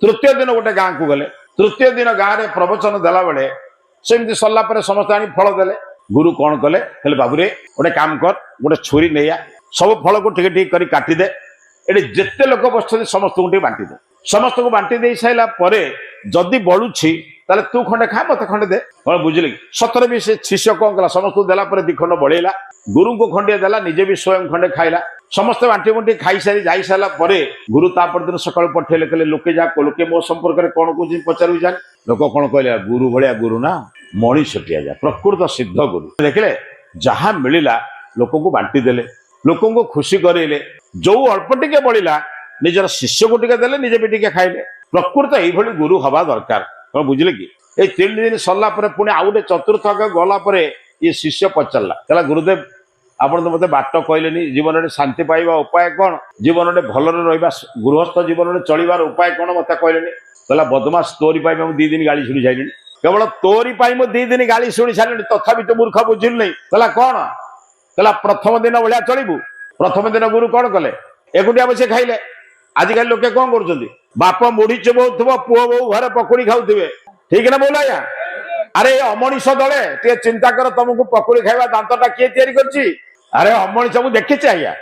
तृतीय दिन गोटे गाँ को गले तृतीय दिन गाँव में प्रवचन देला बेले सेमती सरला समस्त आनी फल देले गुरु कौन कले कहले बाबूरे गोटे काम कर गोटे छुरी नहीं आ सब फल को टिके टिके करी काटी दे एटे जेते लोक बसते समस्त को बांटी दे समस्त को बांटी दे सारा पर जदि बलुछि ताले तू खंडे खा मत खंडे दे कौन बुझिले सतरे भी से शिष्य कौन कला समस्त देला पर 2 खंड बढ़ेला गुरु को खंडे देला निजे भी स्वयं खंडे खाइला समस्त बांटी बुंटी खाई सारी जाई सारा पर गुरु तापर दिन सकाळ पठेले कहले लोके जा लोके मो संपर्क रे कोन को पचारू जान लोक कोन कहले गुरु भलिया गुरु ना मणि छटिया जा प्रकृत सिद्ध गुरु देखले जहां मिलिला लोक को बांटी देले लोक को खुशी करेले जो अल्प टिके बढ़िला निजर शिष्य को टिके देले निजे भी टिके खाइले प्रकृत यही गुरु हवा दरकार कौन बुझिले कि ये 3 दिन सरला पुणी आउ गए चतुर्थ गला ये शिष्य पचारा कहला गुरुदेव आपण तो मत बाट कहले जीवन में शांति पाइबा उपाय कौन जीवन में भलरे रहा गृहस्थ जीवन में चलबार उपाय कौन मत कहले कहला बदमाश तोरी पाई 2 दिन गाड़ी शुणी सारे केवल तोरी पाई 2 दिन गाड़ी शुणी सारे तथापि तो मूर्ख बुझिल नहीं कहला कौन कहला प्रथम दिन भाया चलू प्रथम दिन गुरु कौन कले एकुटिया बसे खाइले आजिकल लोके कौन कर बाप मुढ़ी चुबौ पुओ बो घरे पकुड़ी खाऊे ठीक ना बोला या अरे अमनीष दले टे चिंता कर तुमको पकुड़ी खाइबा दांतटा किए तैयारी करछि अरे अमनीष को देखिछे आज्ञा